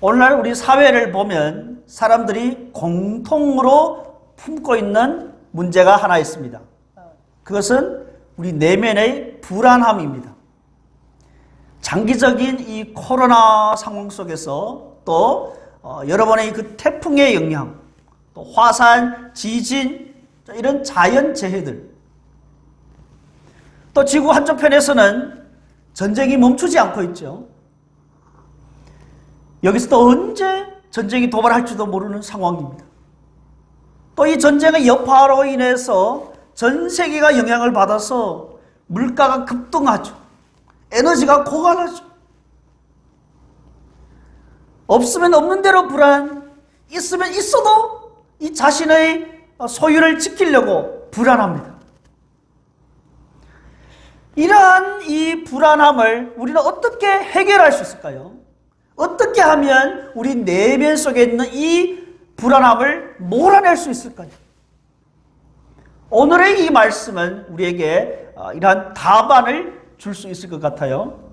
오늘날 우리 사회를 보면 사람들이 공통으로 품고 있는 문제가 하나 있습니다. 그것은 우리 내면의 불안함입니다. 장기적인 이 코로나 상황 속에서 또 여러 번의 그 태풍의 영향, 또 화산, 지진, 이런 자연재해들, 또 지구 한쪽편에서는 전쟁이 멈추지 않고 있죠. 여기서 또 언제 전쟁이 도발할지도 모르는 상황입니다. 또 이 전쟁의 여파로 인해서 전 세계가 영향을 받아서 물가가 급등하죠. 에너지가 고갈하죠. 없으면 없는 대로 불안, 있으면 있어도 이 자신의 소유를 지키려고 불안합니다. 이러한 이 불안함을 우리는 어떻게 해결할 수 있을까요? 어떻게 하면 우리 내면 속에 있는 이 불안함을 몰아낼 수 있을까요? 오늘의 이 말씀은 우리에게 이러한 답안을 줄 수 있을 것 같아요.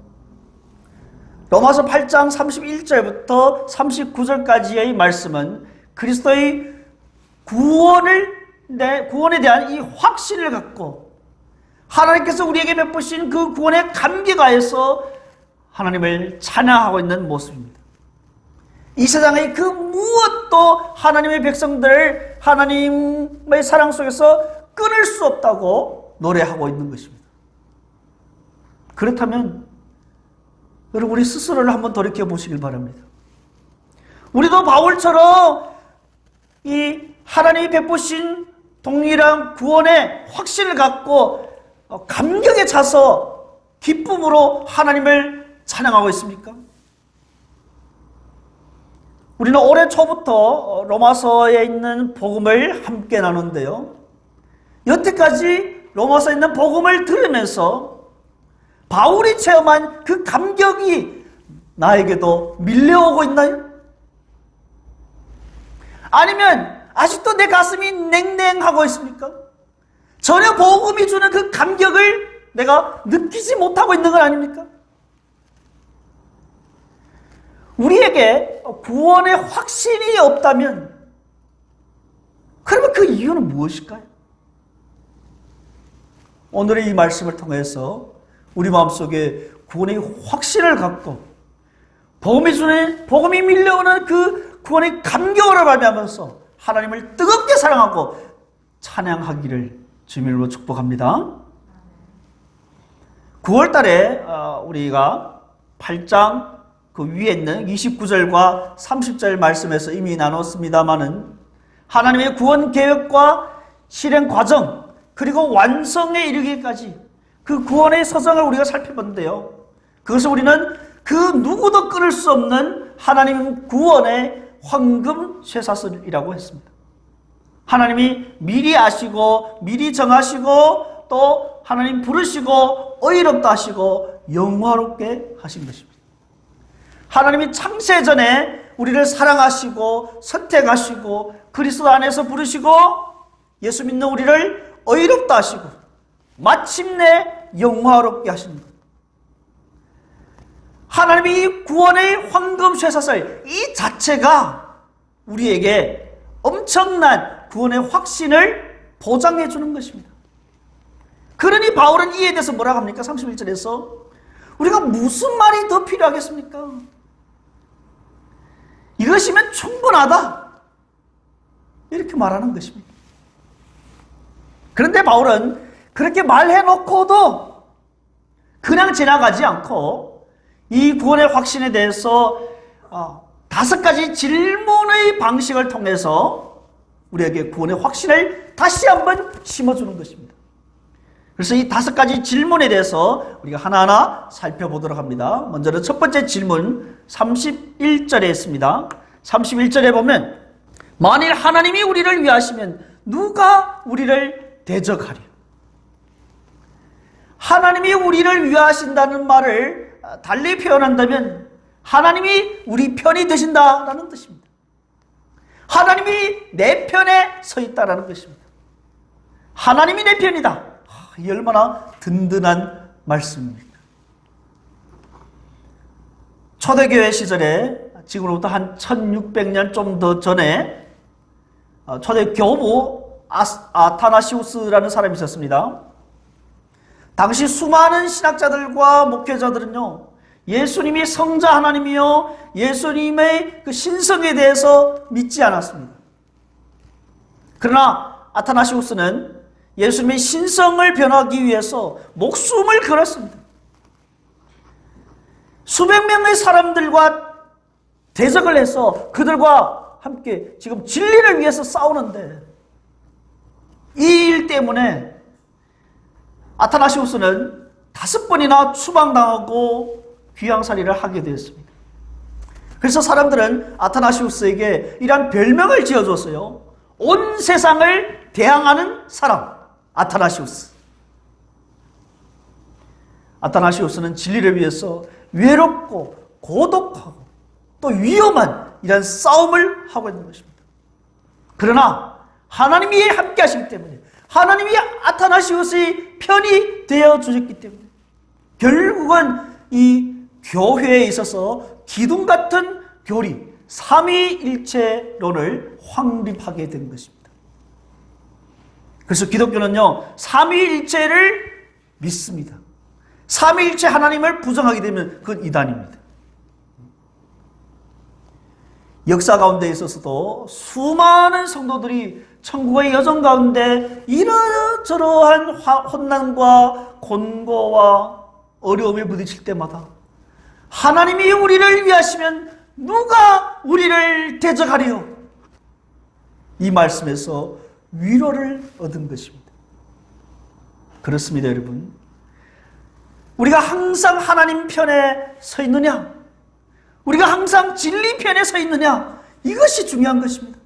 로마서 8장 31절부터 39절까지의 말씀은 그리스도의 구원에 대한 이 확신을 갖고 하나님께서 우리에게 베푸신 그 구원에 감격하여서 하나님을 찬양하고 있는 모습입니다. 이 세상의 그 무엇도 하나님의 백성들을 하나님의 사랑 속에서 끊을 수 없다고 노래하고 있는 것입니다. 그렇다면 여러분, 우리 스스로를 한번 돌이켜 보시길 바랍니다. 우리도 바울처럼 이 하나님이 베푸신 동일한 구원의 확신을 갖고 감격에 차서 기쁨으로 하나님을 찬양하고 있습니까? 우리는 올해 초부터 로마서에 있는 복음을 함께 나누는데요. 여태까지 로마서에 있는 복음을 들으면서 바울이 체험한 그 감격이 나에게도 밀려오고 있나요? 아니면 아직도 내 가슴이 냉랭하고 있습니까? 전혀 복음이 주는 그 감격을 내가 느끼지 못하고 있는 건 아닙니까? 우리에게 구원의 확신이 없다면 그러면 그 이유는 무엇일까요? 오늘의 이 말씀을 통해서 우리 마음속에 구원의 확신을 갖고 복음이 밀려오는 그 구원의 감격을 발휘하면서 하나님을 뜨겁게 사랑하고 찬양하기를 주님의 이름으로 축복합니다. 9월 달에 우리가 8장 그 위에 있는 29절과 30절 말씀에서 이미 나눴습니다마는 하나님의 구원 계획과 실행 과정 그리고 완성에 이르기까지 그 구원의 서정을 우리가 살펴봤는데요. 그것을 우리는 그 누구도 끊을 수 없는 하나님 구원의 황금 쇠사슬이라고 했습니다. 하나님이 미리 아시고 미리 정하시고 또 하나님 부르시고 의롭다 하시고 영화롭게 하신 것입니다. 하나님이 창세전에 우리를 사랑하시고 선택하시고 그리스도 안에서 부르시고 예수 믿는 우리를 의롭다 하시고 마침내 영화롭게 하시는 것. 하나님이 이 구원의 황금 쇠사슬 이 자체가 우리에게 엄청난 구원의 확신을 보장해 주는 것입니다. 그러니 바울은 이에 대해서 뭐라고 합니까? 31절에서 우리가 무슨 말이 더 필요하겠습니까? 이것이면 충분하다 이렇게 말하는 것입니다. 그런데 바울은 그렇게 말해놓고도 그냥 지나가지 않고 이 구원의 확신에 대해서 5가지 질문의 방식을 통해서 우리에게 구원의 확신을 다시 한번 심어주는 것입니다. 그래서 이 5가지 질문에 대해서 우리가 하나하나 살펴보도록 합니다. 먼저는 첫 번째 질문 31절에 있습니다. 31절에 보면 만일 하나님이 우리를 위하시면 누가 우리를 대적하리요? 하나님이 우리를 위하신다는 말을 달리 표현한다면 하나님이 우리 편이 되신다라는 뜻입니다. 하나님이 내 편에 서 있다라는 것입니다. 하나님이 내 편이다. 이 얼마나 든든한 말씀입니까? 초대교회 시절에 지금부터 한 1600년 좀 더 전에 초대 교부 아타나시우스라는 사람이 있었습니다. 당시 수많은 신학자들과 목회자들은요, 예수님이 성자 하나님이요, 예수님의 그 신성에 대해서 믿지 않았습니다. 그러나 아타나시우스는 예수님의 신성을 변하기 위해서 목숨을 걸었습니다. 수백 명의 사람들과 대적을 해서 그들과 함께 지금 진리를 위해서 싸우는데, 이 일 때문에 아타나시우스는 5번이나 추방당하고 귀양살이를 하게 되었습니다. 그래서 사람들은 아타나시우스에게 이러한 별명을 지어줬어요. 온 세상을 대항하는 사람, 아타나시우스. 아타나시우스는 진리를 위해서 외롭고 고독하고 또 위험한 이런 싸움을 하고 있는 것입니다. 그러나 하나님이 함께 하시기 때문에, 하나님이 아타나시우스의 편이 되어 주셨기 때문에 결국은 이 교회에 있어서 기둥 같은 교리, 삼위일체론을 확립하게 된 것입니다. 그래서 기독교는요, 삼위일체를 믿습니다. 삼위일체 하나님을 부정하게 되면 그건 이단입니다. 역사 가운데 있어서도 수많은 성도들이 천국의 여정 가운데 이러저러한 혼난과 곤고와 어려움에 부딪힐 때마다 하나님이 우리를 위하시면 누가 우리를 대적하리요? 이 말씀에서 위로를 얻은 것입니다. 그렇습니다, 여러분. 우리가 항상 하나님 편에 서 있느냐? 우리가 항상 진리 편에 서 있느냐? 이것이 중요한 것입니다.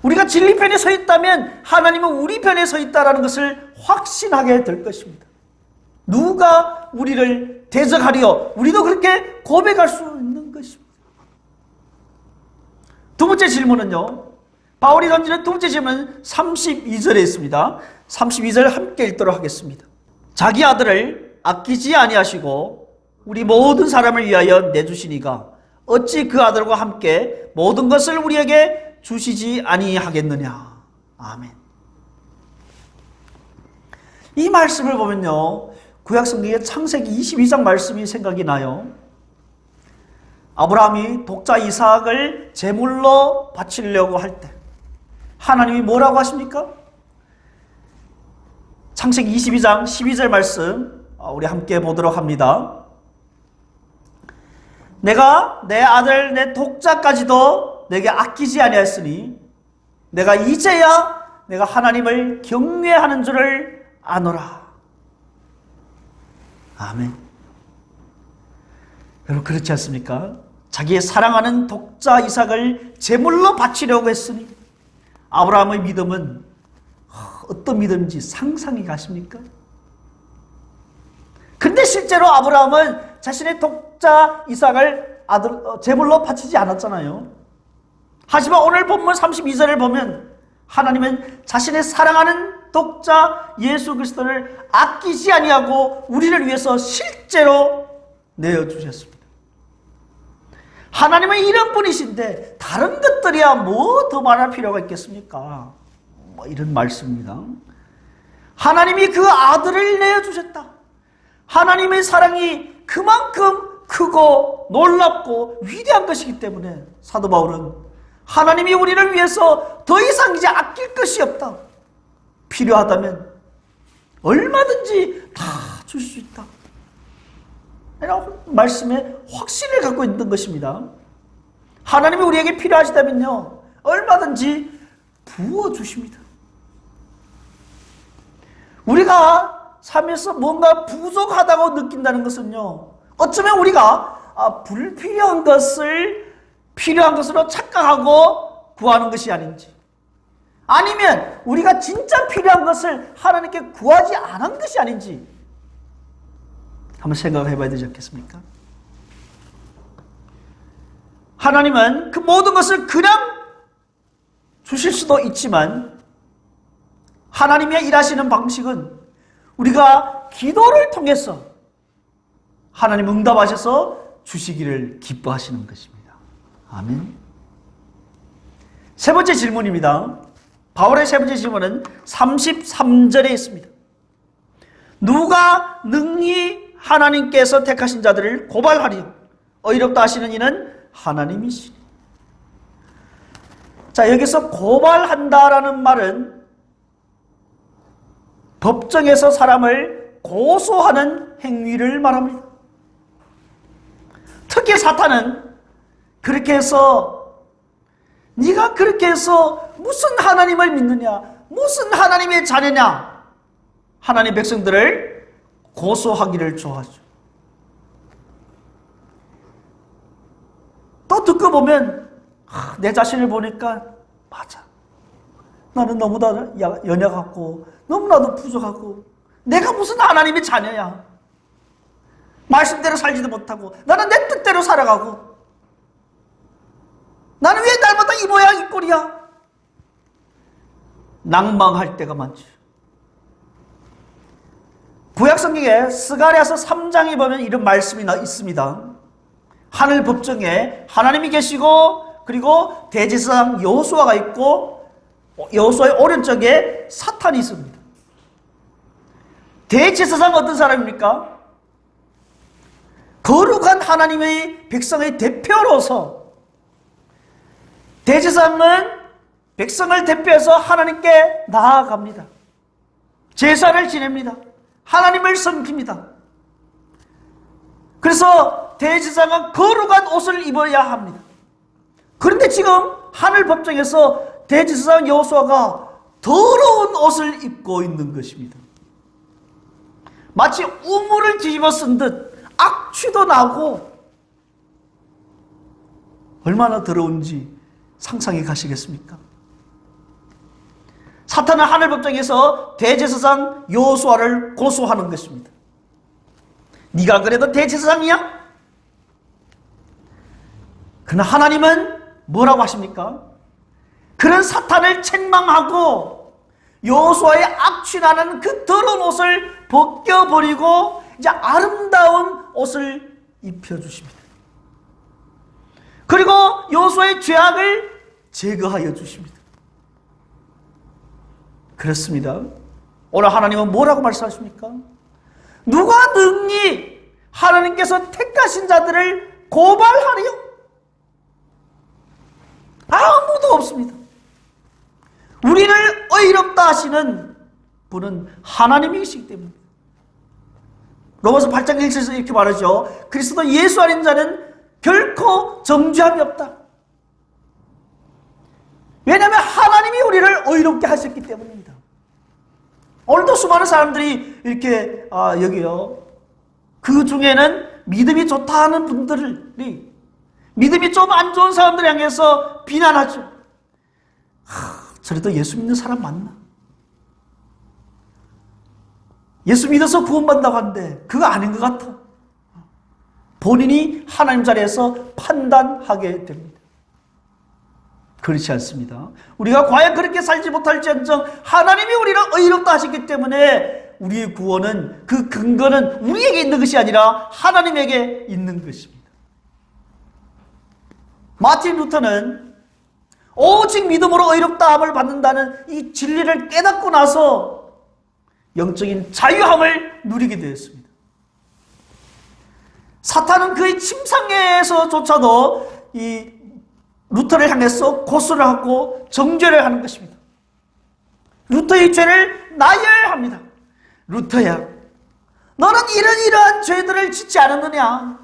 우리가 진리 편에 서 있다면 하나님은 우리 편에 서 있다는 것을 확신하게 될 것입니다. 누가 우리를 대적하리요? 우리도 그렇게 고백할 수 있는 것입니다. 두 번째 질문은요, 바울이 던지는 두 번째 질문은 32절에 있습니다. 32절 함께 읽도록 하겠습니다. 자기 아들을 아끼지 아니하시고 우리 모든 사람을 위하여 내주시니가 어찌 그 아들과 함께 모든 것을 우리에게 주시지 아니하겠느냐. 아멘. 이 말씀을 보면요, 구약성경의 창세기 22장 말씀이 생각이 나요. 아브라함이 독자 이삭을 제물로 바치려고 할 때 하나님이 뭐라고 하십니까? 창세기 22장 12절 말씀 우리 함께 보도록 합니다. 내가 내 아들 내 독자까지도 내게 아끼지 아니하였으니 내가 이제야 내가 하나님을 경외하는 줄을 아노라. 아멘. 여러분, 그렇지 않습니까? 자기의 사랑하는 독자 이삭을 제물로 바치려고 했으니 아브라함의 믿음은 어떤 믿음인지 상상이 가십니까? 근데 실제로 아브라함은 자신의 독자 이삭을 제물로 바치지 않았잖아요. 하지만 오늘 본문 32절을 보면 하나님은 자신의 사랑하는 독자 예수 그리스도를 아끼지 아니하고 우리를 위해서 실제로 내어주셨습니다. 하나님은 이런 분이신데 다른 것들이야 뭐 더 말할 필요가 있겠습니까? 이런 말씀입니다. 하나님이 그 아들을 내어주셨다. 하나님의 사랑이 그만큼 크고 놀랍고 위대한 것이기 때문에 사도 바울은 하나님이 우리를 위해서 더 이상 이제 아낄 것이 없다. 필요하다면 얼마든지 다 줄 수 있다. 이런 말씀에 확신을 갖고 있는 것입니다. 하나님이 우리에게 필요하시다면요, 얼마든지 부어주십니다. 우리가 삶에서 뭔가 부족하다고 느낀다는 것은요, 어쩌면 우리가 불필요한 것을 필요한 것으로 착각하고 구하는 것이 아닌지, 아니면 우리가 진짜 필요한 것을 하나님께 구하지 않은 것이 아닌지 한번 생각해 봐야 되지 않겠습니까? 하나님은 그 모든 것을 그냥 주실 수도 있지만 하나님의 일하시는 방식은 우리가 기도를 통해서 하나님 응답하셔서 주시기를 기뻐하시는 것입니다. 아멘. 세 번째 질문입니다. 바울의 세 번째 질문은 33절에 있습니다. 누가 능히 하나님께서 택하신 자들을 고발하리요 의롭다 하시는 이는 하나님이시니. 자, 여기서 고발한다라는 말은 법정에서 사람을 고소하는 행위를 말합니다. 특히 사탄은 그렇게 해서 네가 그렇게 해서 무슨 하나님을 믿느냐, 무슨 하나님의 자녀냐, 하나님 백성들을 고소하기를 좋아하죠. 또 듣고 보면 내 자신을 보니까 맞아. 나는 너무나 연약하고 너무나도 부족하고 내가 무슨 하나님의 자녀야. 말씀대로 살지도 못하고 나는 내 뜻대로 살아가고 나는 왜 날마다 이 모양 이 꼴이야. 낭망할 때가 많죠. 구약성경에 스가랴서 3장에 보면 이런 말씀이 있습니다. 하늘 법정에 하나님이 계시고 그리고 대제사장 여호수아가 있고 여호수아의 오른쪽에 사탄이 있습니다. 대제사장 어떤 사람입니까? 거룩한 하나님의 백성의 대표로서 대제사장은 백성을 대표해서 하나님께 나아갑니다. 제사를 지냅니다. 하나님을 섬깁니다. 그래서 대제사장은 거룩한 옷을 입어야 합니다. 그런데 지금 하늘 법정에서 대제사장 여호수아가 더러운 옷을 입고 있는 것입니다. 마치 우물을 뒤집어 쓴 듯 악취도 나고 얼마나 더러운지 상상해 가시겠습니까? 사탄은 하늘 법정에서 대제사장 여호수아를 고소하는 것입니다. 네가 그래도 대제사장이야? 그러나 하나님은 뭐라고 하십니까? 그런 사탄을 책망하고 여호수아의 악취나는 그 더러운 옷을 벗겨버리고 이제 아름다운 옷을 입혀주십니다. 그리고 여호수아의 죄악을 제거하여 주십니다. 그렇습니다. 오늘 하나님은 뭐라고 말씀하십니까? 누가 능히 하나님께서 택하신 자들을 고발하리요? 아무도 없습니다. 우리를 의롭다 하시는 분은 하나님이시기 때문입니다. 로마서 8장 1절에서 이렇게 말하죠. 그리스도 예수 아닌 자는 결코 정죄함이 없다. 왜냐하면 하나님이 우리를 의롭게 하셨기 때문입니다. 오늘도 수많은 사람들이 이렇게 여기요. 그 중에는 믿음이 좋다 하는 분들이 믿음이 좀 안 좋은 사람들 향해서 비난하죠. 저래도 예수 믿는 사람 맞나? 예수 믿어서 구원받는다고 하는데 그거 아닌 것 같아. 본인이 하나님 자리에서 판단하게 됩니다. 그렇지 않습니다. 우리가 과연 그렇게 살지 못할지언정 하나님이 우리를 의롭다 하셨기 때문에 우리의 구원은 그 근거는 우리에게 있는 것이 아니라 하나님에게 있는 것입니다. 마틴 루터는 오직 믿음으로 의롭다함을 받는다는 이 진리를 깨닫고 나서 영적인 자유함을 누리게 되었습니다. 사탄은 그의 침상에서조차도 이 루터를 향해서 고소를 하고 정죄를 하는 것입니다. 루터의 죄를 나열합니다. 루터야, 너는 이러한 죄들을 짓지 않았느냐?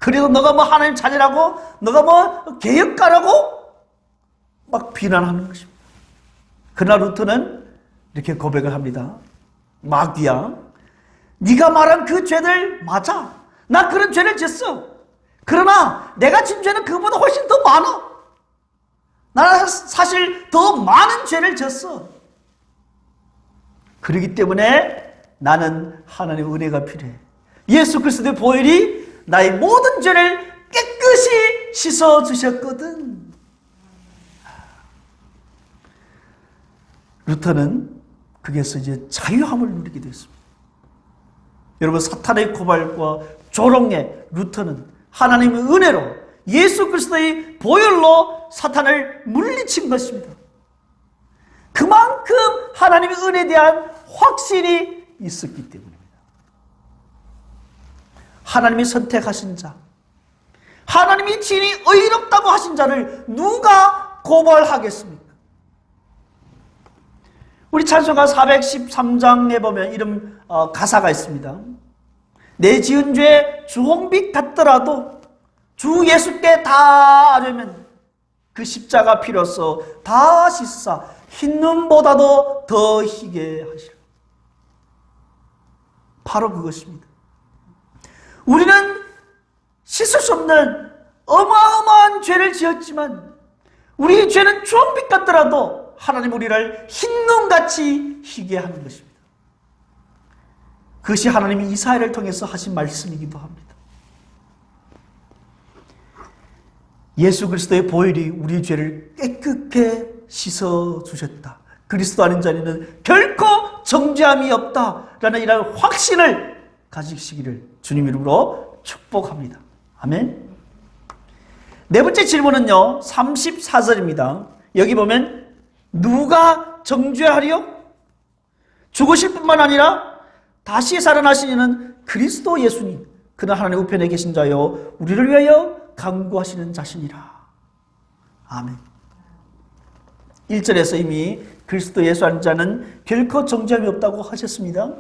그래도 너가 뭐 하나님 자녀라고, 너가 뭐 개혁가라고 막 비난하는 것입니다. 그러나 루터는 이렇게 고백을 합니다. 마귀야, 네가 말한 그 죄들 맞아. 나 그런 죄를 졌어. 그러나 내가 진 죄는 그보다 훨씬 더 많아. 나는 사실 더 많은 죄를 졌어. 그렇기 때문에 나는 하나님의 은혜가 필요해. 예수 그리스도의 보혈이 나의 모든 죄를 깨끗이 씻어주셨거든. 루터는 거기에서 이제 자유함을 누리게 됐습니다. 여러분, 사탄의 고발과 조롱의 루터는 하나님의 은혜로 예수 그리스도의 보혈로 사탄을 물리친 것입니다. 그만큼 하나님의 은혜에 대한 확신이 있었기 때문입니다. 하나님이 선택하신 자, 하나님이 친히 의롭다고 하신 자를 누가 고발하겠습니까? 우리 찬송가 413장에 보면 이런 가사가 있습니다. 내 지은 죄 주홍빛 같더라도 주 예수께 다 아뢰면 그 십자가 피로써 다 씻사 흰 눈보다도 더 희게 하시라. 바로 그것입니다. 우리는 씻을 수 없는 어마어마한 죄를 지었지만 우리 죄는 주홍빛 같더라도 하나님 우리를 흰눈같이 희게 하는 것입니다. 그것이 하나님이 이사야를 통해서 하신 말씀이기도 합니다. 예수 그리스도의 보혈이 우리의 죄를 깨끗게 씻어주셨다. 그리스도 아닌 자는 결코 정죄함이 없다라는 이런 확신을 가지시기를 주님 이름으로 축복합니다. 아멘. 네 번째 질문은요, 34절입니다. 여기 보면 누가 정죄하리요? 죽으실 뿐만 아니라 다시 살아나신 이는 그리스도 예수님, 그는 하나님 우편에 계신 자요 우리를 위하여 간구하시는 자신이라. 아멘. 1절에서 이미 그리스도 예수 안 자는 결코 정죄함이 없다고 하셨습니다.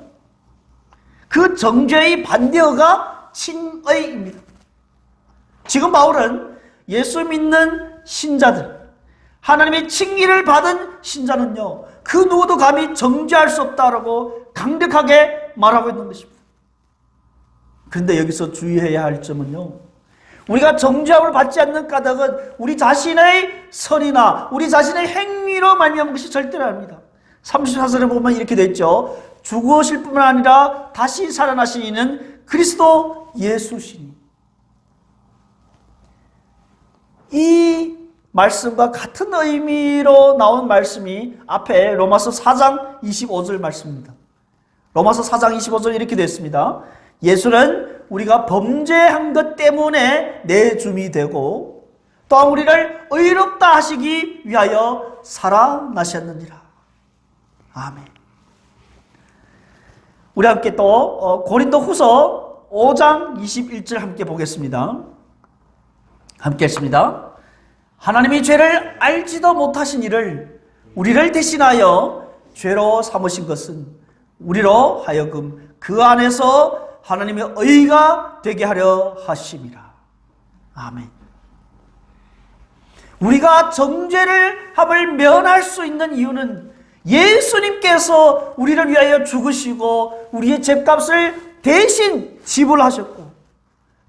그 정죄의 반대어가 칭의입니다. 지금 바울은 예수 믿는 신자들, 하나님의 칭의를 받은 신자는요, 그 누구도 감히 정죄할 수 없다라고 강력하게 말하고 있는 것입니다. 그런데 여기서 주의해야 할 점은요, 우리가 정죄함을 받지 않는 까닭은 우리 자신의 선이나 우리 자신의 행위로 말미암은 것이 절대로 아닙니다. 34절에 보면 이렇게 되어 있죠. 죽으실 뿐만 아니라 다시 살아나신 이는 그리스도 예수시니. 이 말씀과 같은 의미로 나온 말씀이 앞에 로마서 4장 25절 말씀입니다. 로마서 4장 25절 이렇게 되어 있습니다. 예수는 우리가 범죄한 것 때문에 내줌이 되고 또한 우리를 의롭다 하시기 위하여 살아나셨느니라. 아멘. 우리 함께 또 고린도 후서 5장 21절 함께 보겠습니다. 함께 했습니다. 하나님이 죄를 알지도 못하신 이를 우리를 대신하여 죄로 삼으신 것은 우리로 하여금 그 안에서 하나님의 의가 되게 하려 하심이라. 아멘. 우리가 정죄를 함을 면할 수 있는 이유는 예수님께서 우리를 위하여 죽으시고 우리의 죗값을 대신 지불하셨고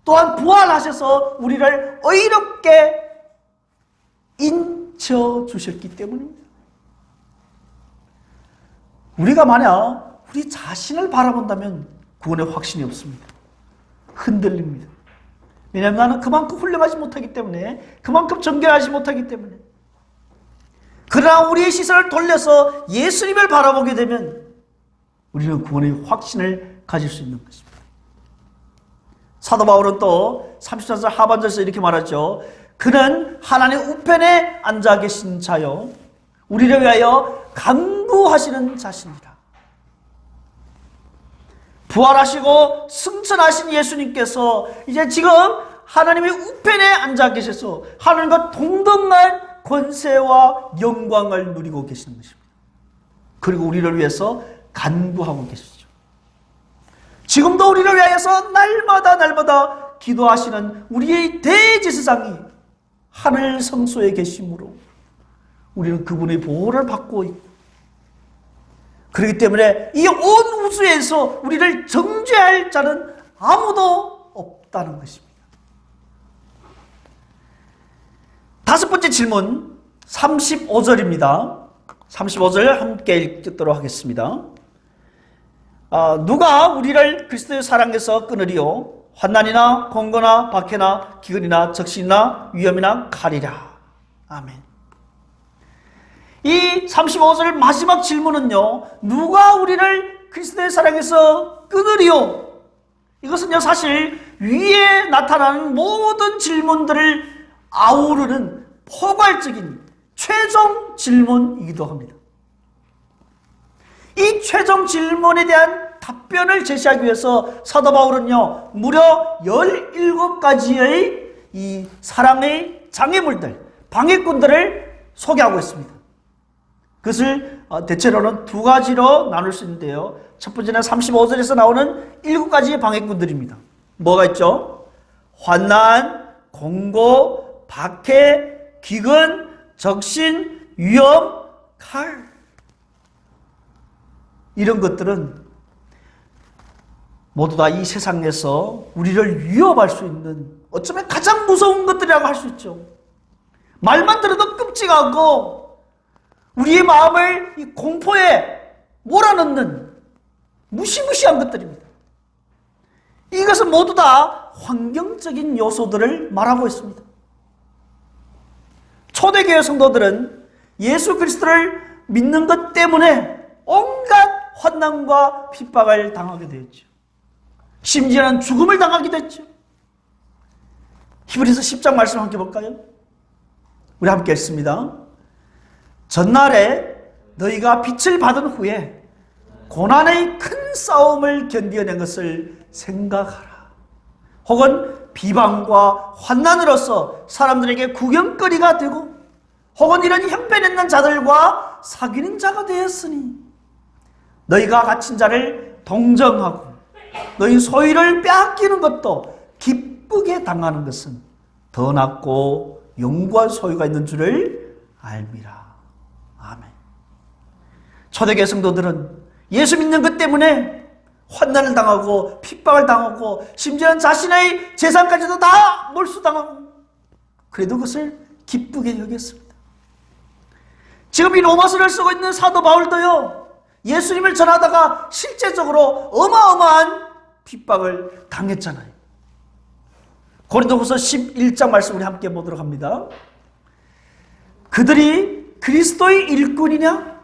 또한 부활하셔서 우리를 의롭게 인쳐주셨기 때문입니다. 우리가 만약 우리 자신을 바라본다면 구원의 확신이 없습니다. 흔들립니다. 왜냐하면 나는 그만큼 훌륭하지 못하기 때문에, 그만큼 정결하지 못하기 때문에. 그러나 우리의 시선을 돌려서 예수님을 바라보게 되면 우리는 구원의 확신을 가질 수 있는 것입니다. 사도 바울은 또 34절 하반절에서 이렇게 말하죠. 그는 하나님 우편에 앉아 계신 자요 우리를 위하여 간구하시는 자신이라. 부활하시고 승천하신 예수님께서 이제 지금 하나님의 우편에 앉아 계셔서 하나님과 동등한 권세와 영광을 누리고 계시는 것입니다. 그리고 우리를 위해서 간구하고 계시죠. 지금도 우리를 위하여서 날마다 기도하시는 우리의 대제사장이 하늘 성소에 계시므로 우리는 그분의 보호를 받고 있고, 그렇기 때문에 이 온 우주에서 우리를 정죄할 자는 아무도 없다는 것입니다. 다섯 번째 질문 35절입니다. 35절 함께 읽도록 하겠습니다. 누가 우리를 그리스도의 사랑에서 끊으리요? 환난이나 공고나 박해나 기근이나 적신이나 위험이나 칼이라. 아멘. 이 35절 마지막 질문은요, 누가 우리를 그리스도의 사랑에서 끊으리요? 이것은요, 사실 위에 나타나는 모든 질문들을 아우르는 포괄적인 최종 질문이기도 합니다. 이 최종 질문에 대한 답변을 제시하기 위해서 사도 바울은요, 무려 17가지의 이 사랑의 장애물들, 방해꾼들을 소개하고 있습니다. 그것을 대체로는 두 가지로 나눌 수 있는데요. 첫 번째는 35절에서 나오는 7가지의 방해꾼들입니다. 뭐가 있죠? 환난, 공고, 박해, 기근, 적신, 위험, 칼. 이런 것들은 모두 다 이 세상에서 우리를 위협할 수 있는, 어쩌면 가장 무서운 것들이라고 할 수 있죠. 말만 들어도 끔찍하고 우리의 마음을 이 공포에 몰아넣는 무시무시한 것들입니다. 이것은 모두 다 환경적인 요소들을 말하고 있습니다. 초대교회 성도들은 예수 그리스도를 믿는 것 때문에 온갖 환난과 핍박을 당하게 되었죠. 심지어는 죽음을 당하기도 했죠. 히브리서 10장 말씀 함께 볼까요? 우리 함께 읽습니다. 전날에 너희가 빛을 받은 후에 고난의 큰 싸움을 견디어낸 것을 생각하라. 혹은 비방과 환난으로서 사람들에게 구경거리가 되고, 혹은 이런 형편있는 자들과 사귀는 자가 되었으니 너희가 갇힌 자를 동정하고 너희 소유를 빼앗기는 것도 기쁘게 당하는 것은 더 낫고 영구한 소유가 있는 줄을 알미라. 아멘. 초대교회 성도들은 예수 믿는 것 때문에 환난을 당하고 핍박을 당하고 심지어는 자신의 재산까지도 다 몰수당하고, 그래도 그것을 기쁘게 여겼습니다. 지금 이 로마서를 쓰고 있는 사도 바울도요, 예수님을 전하다가 실제적으로 어마어마한 핍박을 당했잖아요. 고린도후서 11장 말씀 우리 함께 보도록 합니다. 그들이 그리스도의 일꾼이냐?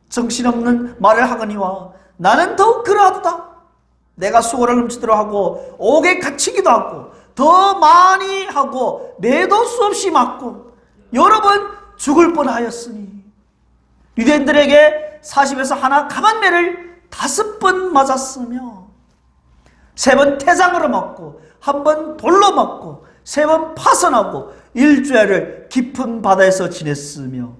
정신없는 말을 하거니와 나는 더욱 그러하도다. 내가 수고를 넘치도록 하고 옥에 갇히기도 하고 더 많이 하고 매도 수없이 맞고 여러 번 죽을 뻔하였으니 유대인들에게 40에서 하나 강한 매를 5번 맞았으며 3번 태장으로 맞고 1번 돌로 맞고 3번 파선하고 일주일을 깊은 바다에서 지냈으며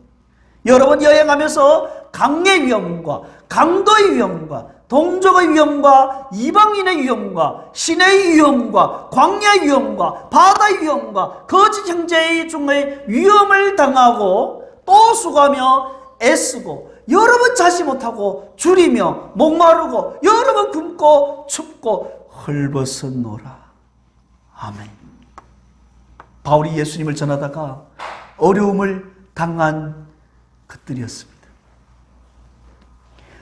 여러 번 여행하면서 강의 위험과 강도의 위험과 동족의 위험과 이방인의 위험과 신의 위험과 광야의 위험과 바다의 위험과 거짓 형제의 중의 위험을 당하고 또 수고하며 애쓰고 여러 번 자지 못하고 줄이며 목마르고 여러 번 굶고 춥고 헐벗었노라. 아멘. 바울이 예수님을 전하다가 어려움을 당한 것들이었습니다.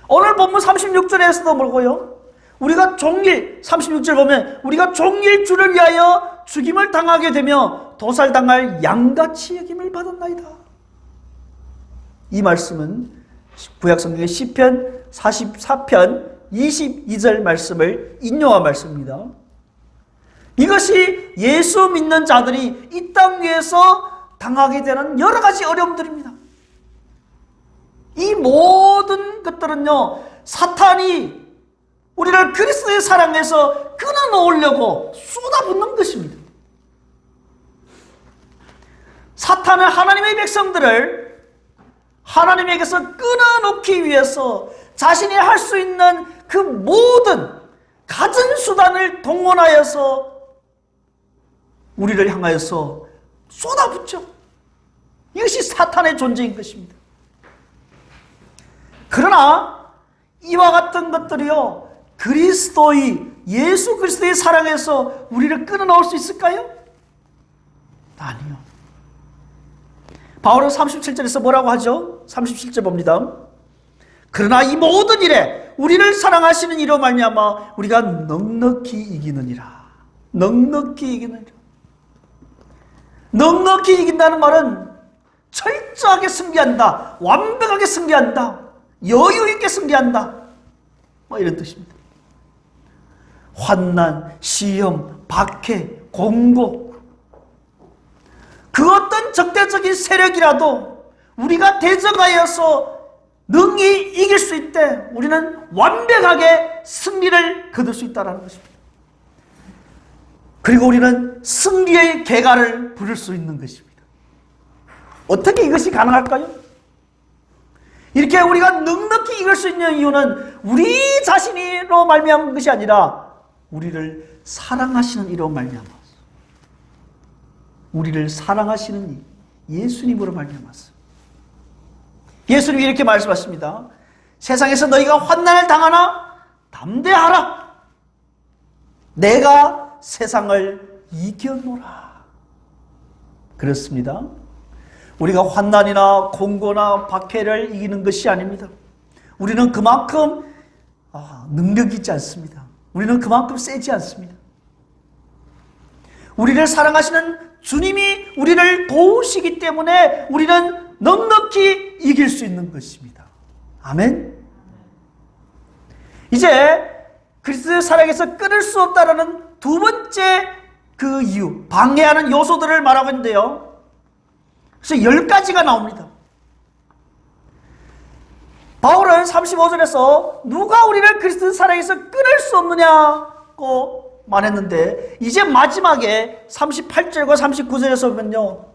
오늘 본문 36절에서도 보고요, 우리가 종일 36절 보면 우리가 종일 주를 위하여 죽임을 당하게 되며 도살당할 양같이 여김을 받았나이다. 이 말씀은 구약성경의 시편 44편 22절 말씀을 인용한 말씀입니다. 이것이 예수 믿는 자들이 이 땅 위에서 당하게 되는 여러 가지 어려움들입니다. 이 모든 것들은요, 사탄이 우리를 그리스도의 사랑에서 끊어놓으려고 쏟아붓는 것입니다. 사탄은 하나님의 백성들을 하나님에게서 끊어놓기 위해서 자신이 할 수 있는 그 모든 갖은 수단을 동원하여서 우리를 향하여서 쏟아붓죠. 이것이 사탄의 존재인 것입니다. 그러나 이와 같은 것들이요, 예수 그리스도의 사랑에서 우리를 끊어놓을 수 있을까요? 아니요. 바울은 37절에서 뭐라고 하죠? 37절 봅니다. 그러나 이 모든 일에 우리를 사랑하시는 이로 말미암아 우리가 넉넉히 이기느니라. 넉넉히 이기느니라. 넉넉히 이긴다는 말은 철저하게 승리한다, 완벽하게 승리한다, 여유 있게 승리한다, 이런 뜻입니다. 환난, 시험, 박해, 공고, 그 어떤 적대적인 세력이라도 우리가 대적하여서 능히 이길 수 있되 우리는 완벽하게 승리를 거둘 수 있다는 것입니다. 그리고 우리는 승리의 개가를 부를 수 있는 것입니다. 어떻게 이것이 가능할까요? 이렇게 우리가 넉넉히 이길 수 있는 이유는 우리 자신으로 말미암은 것이 아니라 우리를 사랑하시는 이로 말미암아서, 우리를 사랑하시는 예수님으로 말미암아서. 예수님이 이렇게 말씀하십니다. 세상에서 너희가 환난을 당하나 담대하라. 내가 세상을 이겨노라. 그렇습니다. 우리가 환난이나 공고나 박해를 이기는 것이 아닙니다. 우리는 그만큼 능력이 있지 않습니다. 우리는 그만큼 세지 않습니다. 우리를 사랑하시는 주님이 우리를 도우시기 때문에 우리는 넉넉히 이길 수 있는 것입니다. 아멘. 이제 그리스도의 사랑에서 끊을 수 없다라는 두 번째 그 이유, 방해하는 요소들을 말하고 있는데요. 그래서 10가지가 나옵니다. 바울은 35절에서 누가 우리를 그리스도의 사랑에서 끊을 수 없느냐고 말했는데, 이제 마지막에 38절과 39절에서 보면요,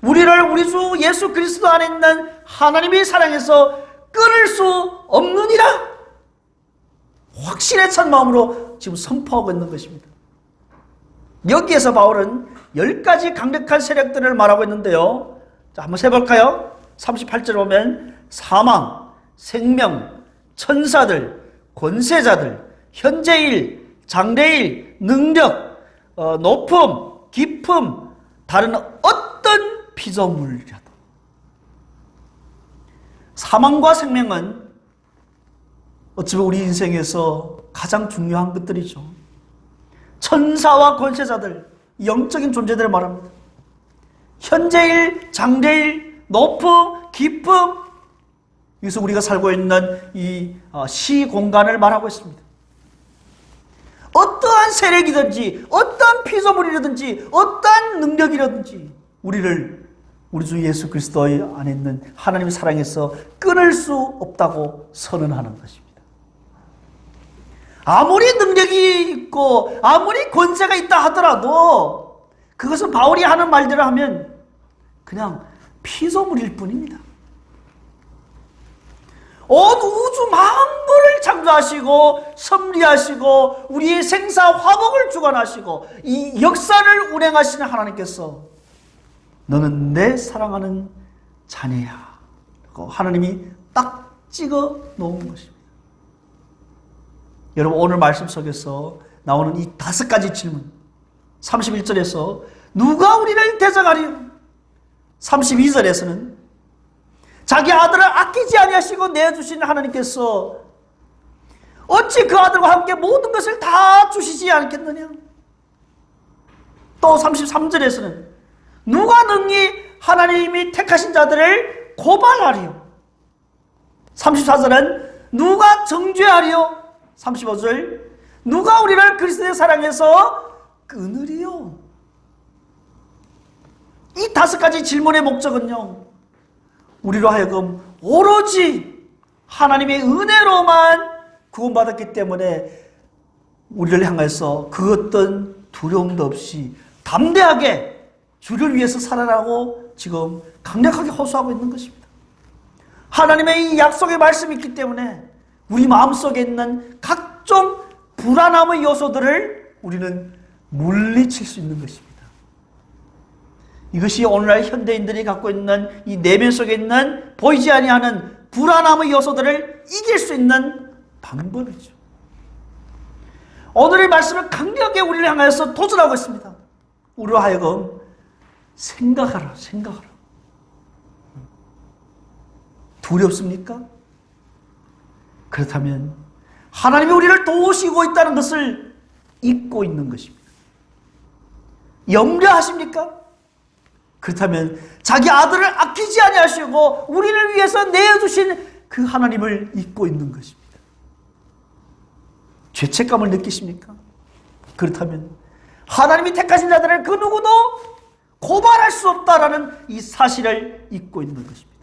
우리를 우리 주 예수 그리스도 안에 있는 하나님의 사랑에서 끊을 수 없느니라 확신에 찬 마음으로 지금 선포하고 있는 것입니다. 여기에서 바울은 10가지 강력한 세력들을 말하고 있는데요. 자, 한번 세볼까요? 38절 보면 사망, 생명, 천사들, 권세자들, 현재일, 장래일, 능력, 높음, 깊음, 다른 어떤 피조물이라도. 사망과 생명은 어쩌면 우리 인생에서 가장 중요한 것들이죠. 천사와 권세자들, 영적인 존재들을 말합니다. 현재일, 장래일, 높음, 깊음, 여기서 우리가 살고 있는 이 시공간을 말하고 있습니다. 어떠한 세력이든지 어떠한 피조물이라든지 어떠한 능력이라든지 우리를 우리 주 예수 그리스도의 안에 있는 하나님의 사랑에서 끊을 수 없다고 선언하는 것입니다. 아무리 능력이 있고 아무리 권세가 있다 하더라도 그것은 바울이 하는 말대로 하면 그냥 피조물일 뿐입니다. 온 우주 만물을 창조하시고 섭리하시고 우리의 생사 화복을 주관하시고 이 역사를 운행하시는 하나님께서 너는 내 사랑하는 자녀야 라고 하나님이 딱 찍어 놓은 것입니다. 여러분, 오늘 말씀 속에서 나오는 이 5가지 질문, 31절에서 누가 우리를 대적하리요? 32절에서는 자기 아들을 아끼지 아니하시고 내어주신 하나님께서 어찌 그 아들과 함께 모든 것을 다 주시지 않겠느냐? 또 33절에서는 누가 능히 하나님이 택하신 자들을 고발하리요? 34절은 누가 정죄하리요? 35절 누가 우리를 그리스도의 사랑에서 끊으리요? 이 5가지 질문의 목적은요, 우리로 하여금 오로지 하나님의 은혜로만 구원받았기 때문에 우리를 향해서 그 어떤 두려움도 없이 담대하게 주를 위해서 살아라고 지금 강력하게 호소하고 있는 것입니다. 하나님의 이 약속의 말씀이 있기 때문에 우리 마음속에 있는 각종 불안함의 요소들을 우리는 물리칠 수 있는 것입니다. 이것이 오늘날 현대인들이 갖고 있는 이 내면 속에 있는 보이지 아니하는 불안함의 요소들을 이길 수 있는 방법이죠. 오늘의 말씀은 강력하게 우리를 향해서 도전하고 있습니다. 우리로 하여금 생각하라. 두렵습니까? 그렇다면 하나님이 우리를 도우시고 있다는 것을 잊고 있는 것입니다. 염려하십니까? 그렇다면 자기 아들을 아끼지 아니하시고 우리를 위해서 내어주신 그 하나님을 잊고 있는 것입니다. 죄책감을 느끼십니까? 그렇다면 하나님이 택하신 자들을 그 누구도 고발할 수 없다라는 이 사실을 잊고 있는 것입니다.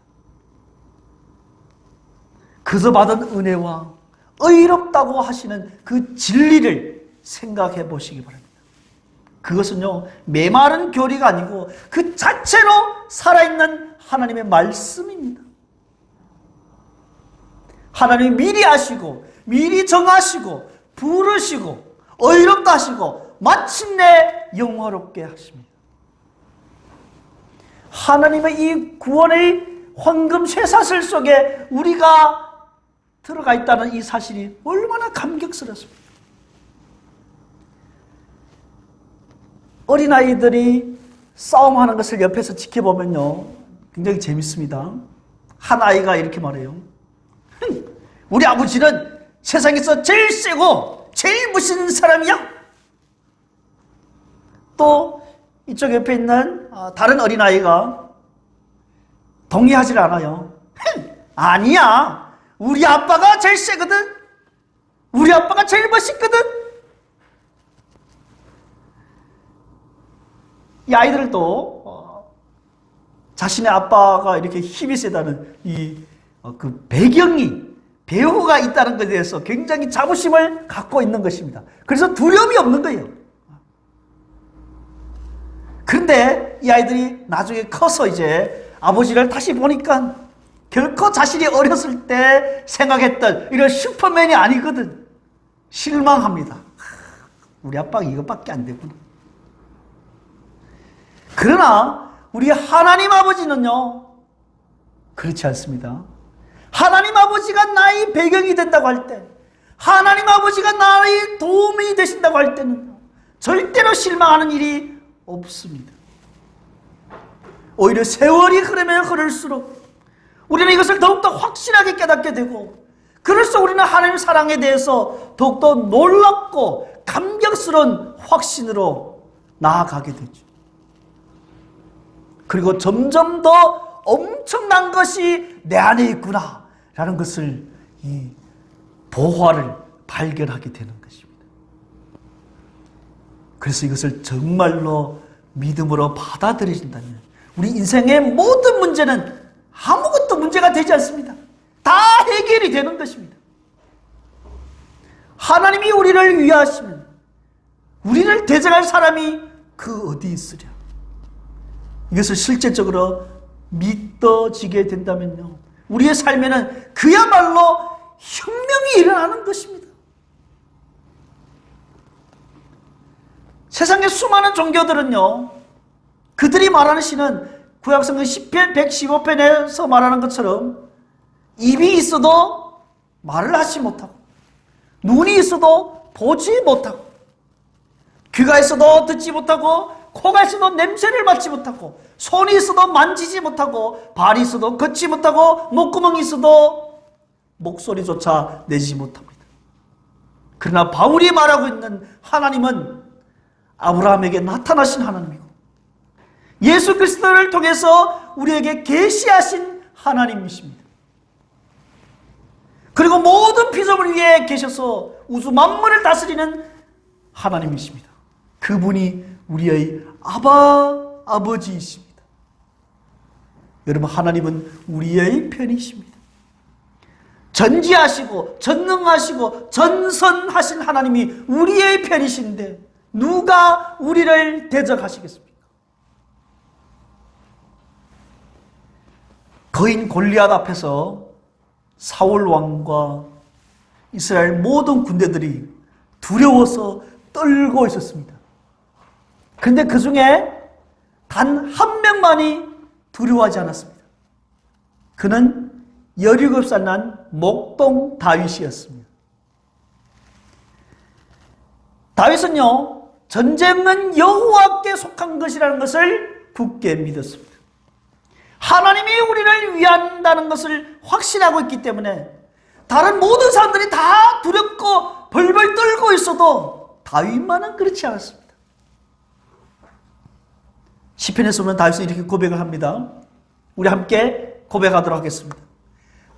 그저 받은 은혜와 의롭다고 하시는 그 진리를 생각해 보시기 바랍니다. 그것은요, 메마른 교리가 아니고 그 자체로 살아있는 하나님의 말씀입니다. 하나님이 미리 아시고 미리 정하시고 부르시고 의롭다 하시고 마침내 영화롭게 하십니다. 하나님의 이 구원의 황금 쇠사슬 속에 우리가 들어가 있다는 이 사실이 얼마나 감격스럽습니까? 어린아이들이 싸움하는 것을 옆에서 지켜보면요, 굉장히 재밌습니다. 한 아이가 이렇게 말해요. 우리 아버지는 세상에서 제일 세고 제일 멋있는 사람이야. 또 이쪽 옆에 있는 다른 어린아이가 동의하지 않아요. 아니야, 우리 아빠가 제일 세거든. 우리 아빠가 제일 멋있거든. 이 아이들도 자신의 아빠가 이렇게 힘이 세다는 그 배경이, 배우가 있다는 것에 대해서 굉장히 자부심을 갖고 있는 것입니다. 그래서 두려움이 없는 거예요. 그런데 이 아이들이 나중에 커서 이제 아버지를 다시 보니까 결코 자신이 어렸을 때 생각했던 이런 슈퍼맨이 아니거든. 실망합니다. 우리 아빠가 이것밖에 안 되구나. 그러나 우리 하나님 아버지는요, 그렇지 않습니다. 하나님 아버지가 나의 배경이 된다고 할 때, 하나님 아버지가 나의 도움이 되신다고 할 때는 절대로 실망하는 일이 없습니다. 오히려 세월이 흐르면 흐를수록 우리는 이것을 더욱더 확실하게 깨닫게 되고, 그럴수록 우리는 하나님 사랑에 대해서 더욱더 놀랍고 감격스러운 확신으로 나아가게 되죠. 그리고 점점 더 엄청난 것이 내 안에 있구나 라는 것을, 이 보화를 발견하게 되는 것입니다. 그래서 이것을 정말로 믿음으로 받아들여진다면 우리 인생의 모든 문제는 아무것도 문제가 되지 않습니다. 다 해결이 되는 것입니다. 하나님이 우리를 위하시면 우리를 대적할 사람이 그 어디 있으랴. 이것을 실제적으로 믿어지게 된다면요, 우리의 삶에는 그야말로 혁명이 일어나는 것입니다. 세상의 수많은 종교들은요, 그들이 말하는 시는 구약성경 10편 115편에서 말하는 것처럼 입이 있어도 말을 하지 못하고, 눈이 있어도 보지 못하고, 귀가 있어도 듣지 못하고, 코가 있어도 냄새를 맡지 못하고, 손이 있어도 만지지 못하고, 발이 있어도 걷지 못하고, 목구멍이 있어도 목소리조차 내지 못합니다. 그러나 바울이 말하고 있는 하나님은 아브라함에게 나타나신 하나님이고, 예수 그리스도를 통해서 우리에게 계시하신 하나님이십니다. 그리고 모든 피조물 위에 계셔서 우주 만물을 다스리는 하나님이십니다. 그분이 우리의 아버지이십니다. 여러분, 하나님은 우리의 편이십니다. 전지하시고 전능하시고 전선하신 하나님이 우리의 편이신데 누가 우리를 대적하시겠습니까? 거인 골리앗 앞에서 사울 왕과 이스라엘 모든 군대들이 두려워서 떨고 있었습니다. 그런데 그 중에 단 한 명만이 두려워하지 않았습니다. 그는 17살 난 목동 다윗이었습니다. 다윗은요, 전쟁은 여호와께 속한 것이라는 것을 굳게 믿었습니다. 하나님이 우리를 위한다는 것을 확신하고 있기 때문에 다른 모든 사람들이 다 두렵고 벌벌 떨고 있어도 다윗만은 그렇지 않았습니다. 시편에서 보면 다윗은 이렇게 고백을 합니다. 우리 함께 고백하도록 하겠습니다.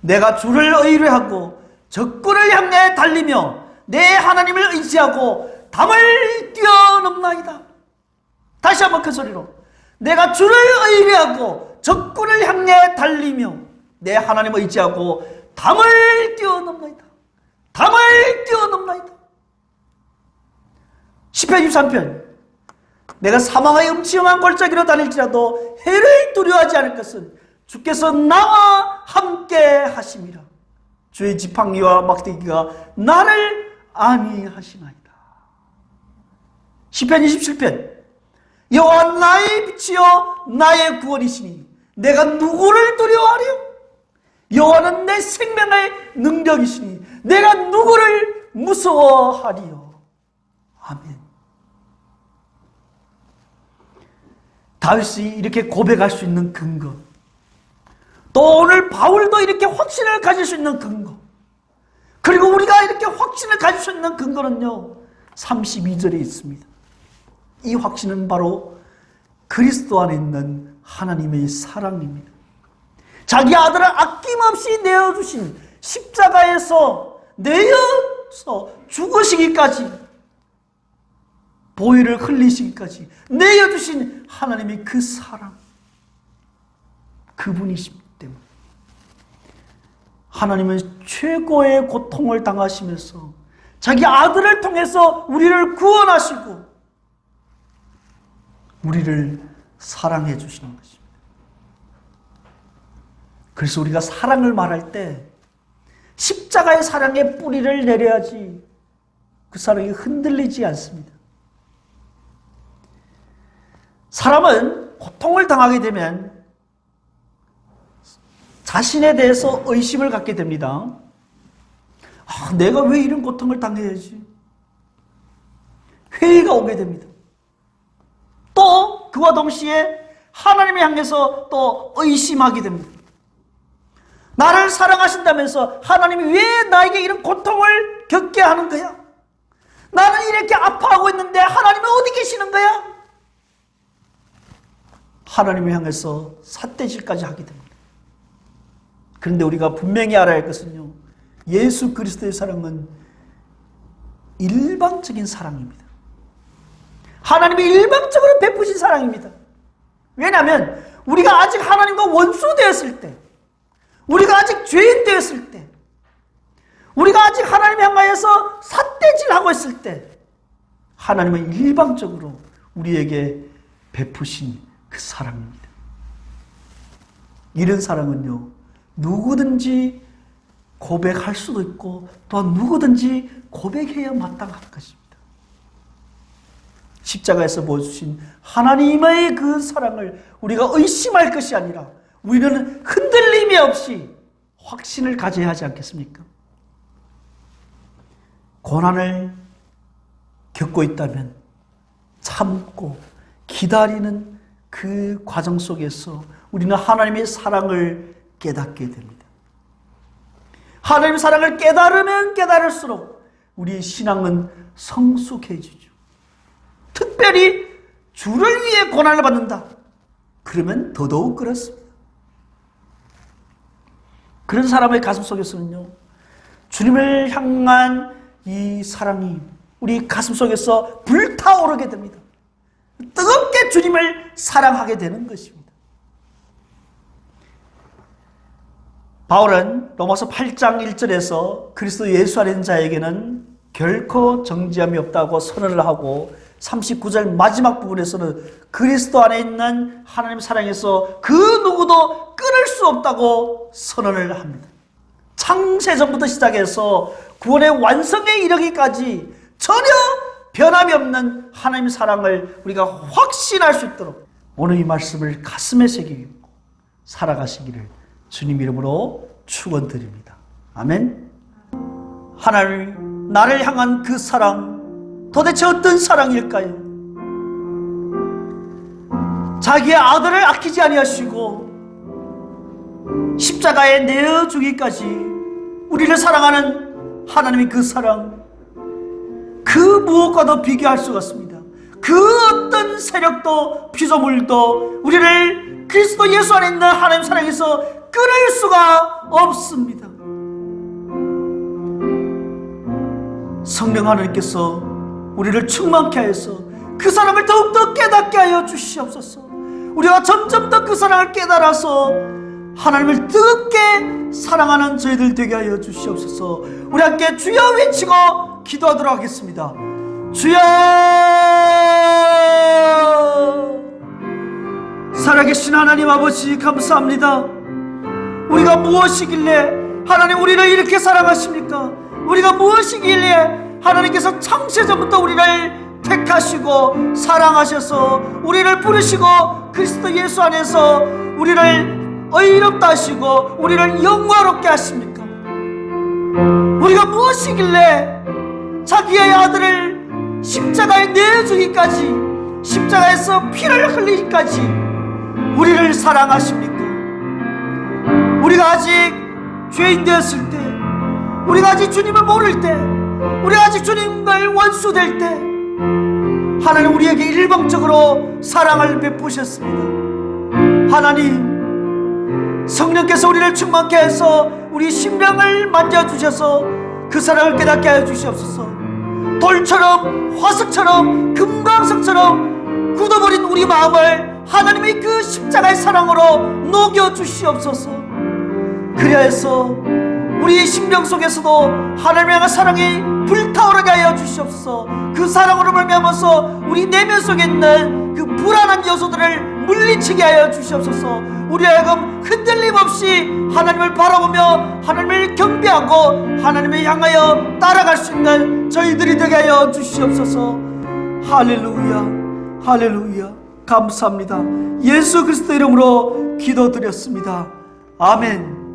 내가 주를 의뢰하고 적군을 향해 달리며 내 하나님을 의지하고 담을 뛰어넘나이다. 다시 한번 큰 소리로, 내가 주를 의뢰하고 적군을 향해 달리며 내 하나님을 의지하고 담을 뛰어넘나이다. 담을 뛰어넘나이다. 시편 23편, 내가 사망의 음침한 골짜기로 다닐지라도 해를 두려워하지 않을 것은 주께서 나와 함께 하심이라. 주의 지팡이와 막대기가 나를 안위하시나이다. 시편 27편, 여호와 나의 빛이요 나의 구원이시니 내가 누구를 두려워하려? 여호와는 내 생명의 능력이시니 내가 누구를 무서워하리요? 아멘. 다윗이 이렇게 고백할 수 있는 근거, 또 오늘 바울도 이렇게 확신을 가질 수 있는 근거, 그리고 우리가 이렇게 확신을 가질 수 있는 근거는요 32절에 있습니다. 이 확신은 바로 그리스도 안에 있는 하나님의 사랑입니다. 자기 아들을 아낌없이 내어주신, 십자가에서 내어서 죽으시기까지, 보혈을 흘리시기까지 내어주신 하나님의 그 사랑, 그분이시기 때문에 하나님은 최고의 고통을 당하시면서 자기 아들을 통해서 우리를 구원하시고 우리를 사랑해 주시는 것입니다. 그래서 우리가 사랑을 말할 때 십자가의 사랑의 뿌리를 내려야지 그 사랑이 흔들리지 않습니다. 사람은 고통을 당하게 되면 자신에 대해서 의심을 갖게 됩니다. 내가 왜 이런 고통을 당해야지? 회의가 오게 됩니다. 또 그와 동시에 하나님을 향해서 또 의심하게 됩니다. 나를 사랑하신다면서 하나님이 왜 나에게 이런 고통을 겪게 하는 거야? 나는 이렇게 아파하고 있는데 하나님은 어디 계시는 거야? 하나님을 향해서 삿대질까지 하게 됩니다. 그런데 우리가 분명히 알아야 할 것은요, 예수 그리스도의 사랑은 일방적인 사랑입니다. 하나님이 일방적으로 베푸신 사랑입니다. 왜냐하면 우리가 아직 하나님과 원수 되었을 때, 우리가 아직 죄인 되었을 때, 우리가 아직 하나님 향하여서 삿대질하고 있을 때 하나님은 일방적으로 우리에게 베푸신 그 사랑입니다. 이런 사랑은요, 누구든지 고백할 수도 있고 또한 누구든지 고백해야 마땅한 것입니다. 십자가에서 보여주신 하나님의 그 사랑을 우리가 의심할 것이 아니라 우리는 흔들림이 없이 확신을 가져야 하지 않겠습니까? 고난을 겪고 있다면 참고 기다리는 그 과정 속에서 우리는 하나님의 사랑을 깨닫게 됩니다. 하나님의 사랑을 깨달으면 깨달을수록 우리의 신앙은 성숙해지죠. 특별히 주를 위해 고난을 받는다. 그러면 더더욱 그렇습니다. 그런 사람의 가슴 속에서는요, 주님을 향한 이 사랑이 우리 가슴 속에서 불타오르게 됩니다. 뜨겁게 주님을 사랑하게 되는 것입니다. 바울은 로마서 8장 1절에서 그리스도 예수 안에 있는 자에게는 결코 정죄함이 없다고 선언을 하고, 39절 마지막 부분에서는 그리스도 안에 있는 하나님 사랑에서 그 누구도 끊을 수 없다고 선언을 합니다. 창세전부터 시작해서 구원의 완성에 이르기까지 전혀 변함이 없는 하나님의 사랑을 우리가 확신할 수 있도록 오늘 이 말씀을 가슴에 새기고 살아가시기를 주님 이름으로 축원드립니다. 아멘. 하나님, 나를 향한 그 사랑 도대체 어떤 사랑일까요? 자기의 아들을 아끼지 아니하시고 십자가에 내어 주기까지 우리를 사랑하는 하나님의 그 사랑, 그 무엇과도 비교할 수가 없습니다. 그 어떤 세력도 피조물도 우리를 그리스도 예수 안에 있는 하나님 사랑에서 끊을 수가 없습니다. 성령 하나님께서 우리를 충만케 하여서 그 사랑을 더욱더 깨닫게 하여 주시옵소서. 우리가 점점 더 그 사랑을 깨달아서 하나님을 뜨겁게 사랑하는 저희들 되게 하여 주시옵소서. 우리 함께 주여 외치고 기도하도록 하겠습니다. 주여! 살아계신 하나님 아버지 감사합니다. 우리가 무엇이길래 하나님 우리를 이렇게 사랑하십니까? 우리가 무엇이길래 하나님께서 창세전부터 우리를 택하시고 사랑하셔서 우리를 부르시고 그리스도 예수 안에서 우리를 의롭다 하시고 우리를 영화롭게 하십니까? 우리가 무엇이길래 자기의 아들을 십자가에 내주기까지, 십자가에서 피를 흘리기까지 우리를 사랑하십니까? 우리가 아직 죄인 되었을 때, 우리가 아직 주님을 모를 때, 우리가 아직 주님을 원수될 때 하나님 우리에게 일방적으로 사랑을 베푸셨습니다. 하나님, 성령께서 우리를 충만케 해서 우리 심령을 만져주셔서 그 사랑을 깨닫게 하여 주시옵소서. 돌처럼, 화석처럼, 금강석처럼 굳어버린 우리 마음을 하나님의 그 십자가의 사랑으로 녹여주시옵소서. 그리하여서 우리 심령 속에서도 하나님의 향한 사랑이 불타오르게 하여 주시옵소서. 그 사랑으로 말미암아서 우리 내면 속에 있는 그 불안한 요소들을 물리치게 하여 주시옵소서. 우리 하여금 흔들림 없이 하나님을 바라보며 하나님을 경배하고 하나님을 향하여 따라갈 수 있는 저희들이 되게 하여 주시옵소서. 할렐루야, 할렐루야. 감사합니다. 예수 그리스도 이름으로 기도드렸습니다. 아멘.